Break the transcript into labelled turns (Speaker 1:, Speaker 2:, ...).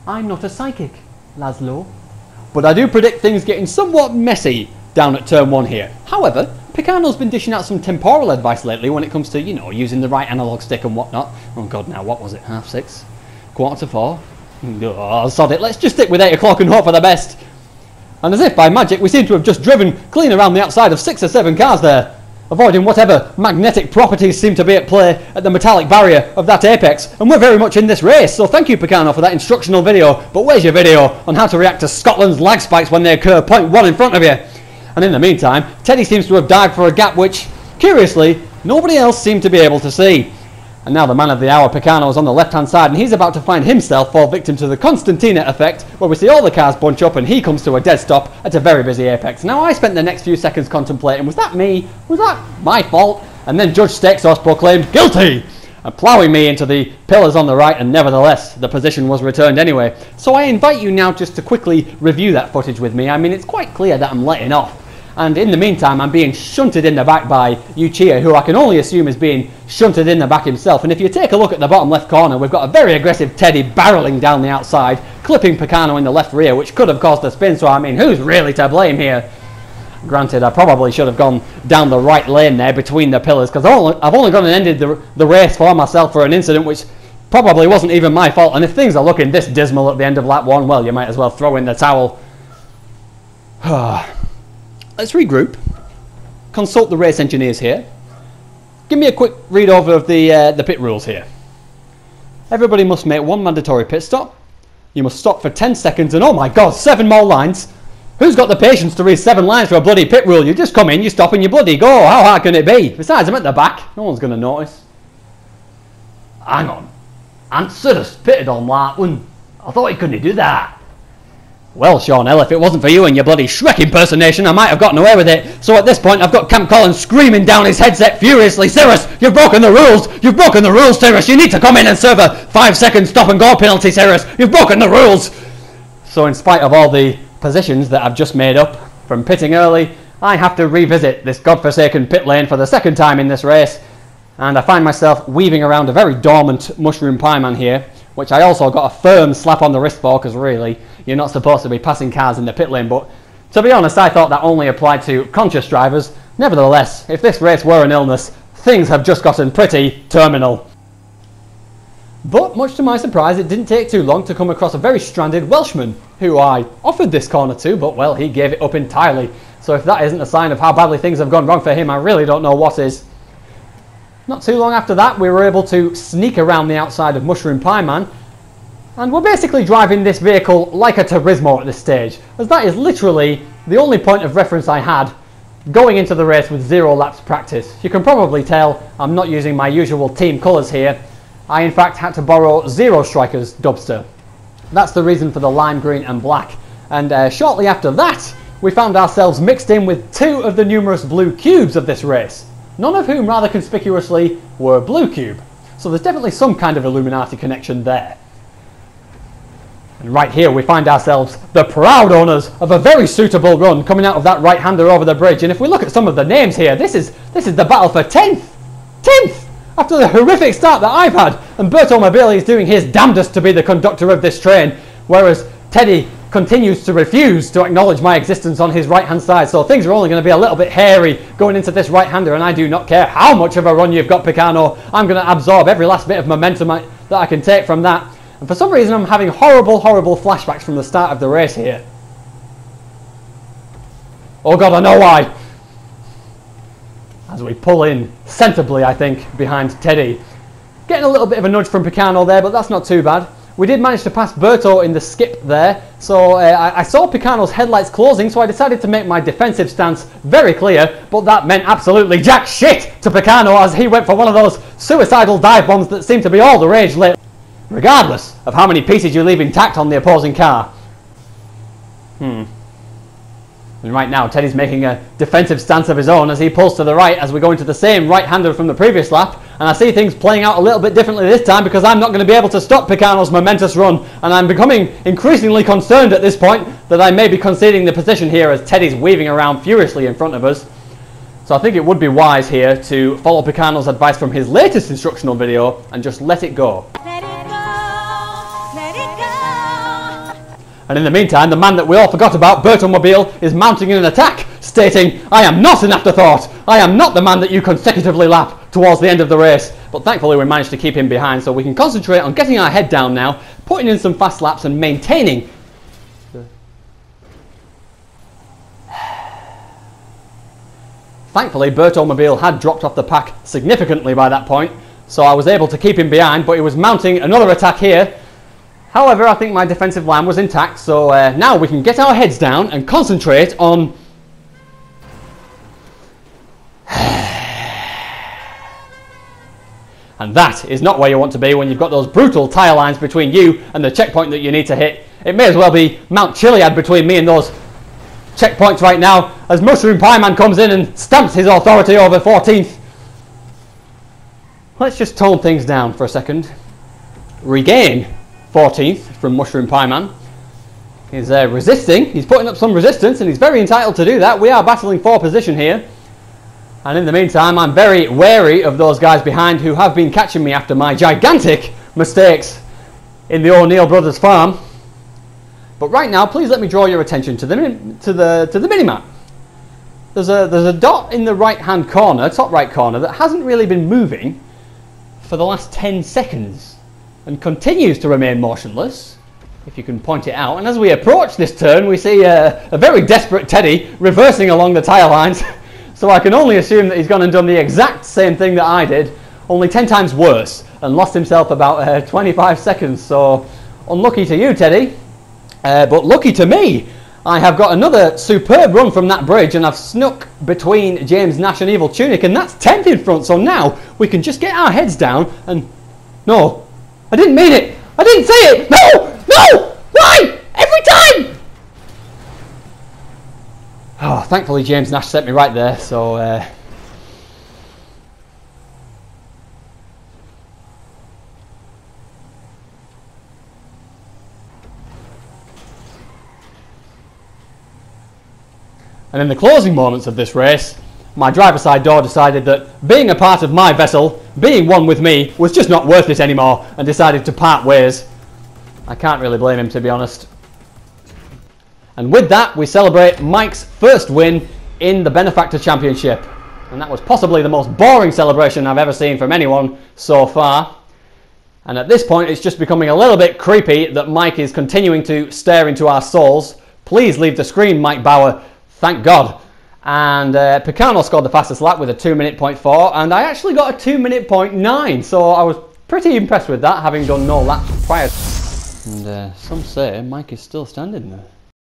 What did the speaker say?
Speaker 1: I'm not a psychic, Laszlo. But I do predict things getting somewhat messy down at turn 1 here. However, Picano's been dishing out some temporal advice lately when it comes to, you know, using the right analog stick and whatnot. Oh god, now what was it? 6:30? 4:15? Oh, sod it, let's just stick with 8 o'clock and hope for the best. And as if by magic, we seem to have just driven clean around the outside of 6 or 7 cars there, avoiding whatever magnetic properties seem to be at play at the metallic barrier of that apex. And we're very much in this race, so thank you, Picano, for that instructional video. But where's your video on how to react to Scotland's lag spikes when they occur 0.1 in front of you? And in the meantime, Teddy seems to have dived for a gap which, curiously, nobody else seemed to be able to see. And now the man of the hour, Picano, is on the left-hand side, and he's about to find himself fall victim to the Constantina effect, where we see all the cars bunch up and he comes to a dead stop at a very busy apex. Now, I spent the next few seconds contemplating, was that me? Was that my fault? And then Judge Steaksource proclaimed, guilty! And ploughing me into the pillars on the right, and nevertheless, the position was returned anyway. So I invite you now just to quickly review that footage with me. I mean, it's quite clear that I'm letting off. And in the meantime, I'm being shunted in the back by Uchiha, who I can only assume is being shunted in the back himself. And if you take a look at the bottom left corner, we've got a very aggressive Teddy barreling down the outside, clipping Picano in the left rear, which could have caused a spin. So, I mean, who's really to blame here? Granted, I probably should have gone down the right lane there between the pillars, because I've only gone and ended the race for myself for an incident which probably wasn't even my fault. And if things are looking this dismal at the end of lap 1, well, you might as well throw in the towel. Let's regroup, consult the race engineers here. Give me a quick read over of the pit rules here. Everybody must make 1 mandatory pit stop. You must stop for 10 seconds and oh my god, 7 more lines. Who's got the patience to read 7 lines for a bloody pit rule? You just come in, you stop and you bloody go. How hard can it be? Besides, I'm at the back. No one's going to notice. Hang on. Answers pitted on lap 1. I thought he couldn't do that. Well, Shawnell, if it wasn't for you and your bloody Shrek impersonation, I might have gotten away with it. So at this point, I've got Camp Collins screaming down his headset furiously, Cyrus, you've broken the rules! You've broken the rules, Cyrus! You need to come in and serve a 5-second stop-and-go penalty, Cyrus! You've broken the rules! So in spite of all the positions that I've just made up from pitting early, I have to revisit this godforsaken pit lane for the 2nd time in this race. And I find myself weaving around a very dormant mushroom pie man here, which I also got a firm slap on the wrist for, because really, you're not supposed to be passing cars in the pit lane. But to be honest, I thought that only applied to conscious drivers. Nevertheless, if this race were an illness, things have just gotten pretty terminal. But much to my surprise, it didn't take too long to come across a very stranded Welshman, who I offered this corner to, but well, he gave it up entirely. So if that isn't a sign of how badly things have gone wrong for him, I really don't know what is. Not too long after that, we were able to sneak around the outside of Mushroom Pie Man, and we're basically driving this vehicle like a Turismo at this stage, as that is literally the only point of reference I had going into the race with 0 laps practice. You can probably tell I'm not using my usual team colours here. I in fact had to borrow Zero Striker's Dubster. That's the reason for the lime green and black. And shortly after that, we found ourselves mixed in with 2 of the numerous blue cubes of this race, none of whom rather conspicuously were blue cube. So there's definitely some kind of Illuminati connection there. And right here we find ourselves the proud owners of a very suitable run coming out of that right-hander over the bridge. And if we look at some of the names here, this is the battle for 10th! 10th! After the horrific start that I've had, and Berto Mobili is doing his damnedest to be the conductor of this train, whereas Teddy continues to refuse to acknowledge my existence on his right-hand side. So things are only going to be a little bit hairy going into this right-hander, and I do not care how much of a run you've got, Picano. I'm going to absorb every last bit of momentum that I can take from that. And for some reason, I'm having horrible, horrible flashbacks from the start of the race here. Oh God, I know why. As we pull in sensibly, I think, behind Teddy. Getting a little bit of a nudge from Picano there, but that's not too bad. We did manage to pass Berto in the skip there, so I saw Picano's headlights closing, so I decided to make my defensive stance very clear, but that meant absolutely jack shit to Picano as he went for one of those suicidal dive bombs that seem to be all the rage lately, regardless of how many pieces you leave intact on the opposing car. And right now, Teddy's making a defensive stance of his own as he pulls to the right as we go into the same right-hander from the previous lap. And I see things playing out a little bit differently this time because I'm not going to be able to stop Picano's momentous run. And I'm becoming increasingly concerned at this point that I may be conceding the position here as Teddy's weaving around furiously in front of us. So I think it would be wise here to follow Picano's advice from his latest instructional video and just let it go.
Speaker 2: Let it go, let it go,
Speaker 1: And in the meantime, the man that we all forgot about, Bertomobile, is mounting an attack, stating, "I am not an afterthought. I am not the man that you consecutively lap towards the end of the race." But thankfully we managed to keep him behind, so we can concentrate on getting our head down now, putting in some fast laps and maintaining. Thankfully, Bertomobile had dropped off the pack significantly by that point, so I was able to keep him behind, but he was mounting another attack here. However, I think my defensive line was intact, so now we can get our heads down and concentrate on... And that is not where you want to be when you've got those brutal tyre lines between you and the checkpoint that you need to hit. It may as well be Mount Chiliad between me and those checkpoints right now, as Mushroom Pie Man comes in and stamps his authority over 14th. Let's just tone things down for a second. Regain 14th from Mushroom Pie Man. He's resisting, he's putting up some resistance, and he's very entitled to do that. We are battling for position here. And in the meantime, I'm very wary of those guys behind who have been catching me after my gigantic mistakes in the O'Neill Brothers farm. But right now, please let me draw your attention to the minimap. There's a dot in the right-hand corner, top right corner, that hasn't really been moving for the last 10 seconds and continues to remain motionless, if you can point it out. And as we approach this turn, we see a very desperate Teddy reversing along the tyre lines. So I can only assume that he's gone and done the exact same thing that I did, only 10 times worse, and lost himself about 25 seconds. So unlucky to you, Teddy. But lucky to me, I have got another superb run from that bridge, and I've snuck between James Nash and Evil Tunic, and that's 10th in front. So now we can just get our heads down and... No, I didn't mean it. I didn't say it. No, no, why? Every time. Oh, thankfully James Nash set me right there. So... And in the closing moments of this race, my driver's side door decided that being a part of my vessel, being one with me, was just not worth it anymore, and decided to part ways. I can't really blame him, to be honest. And with that, we celebrate Mike's first win in the Benefactor Championship. And that was possibly the most boring celebration I've ever seen from anyone so far. And at this point, it's just becoming a little bit creepy that Mike is continuing to stare into our souls. Please leave the screen, Mike Bauer. Thank God. And Picano scored the fastest lap with a 2:04, and I actually got a 2:09, so I was pretty impressed with that, having done no laps prior. And some say Mike is still standing there.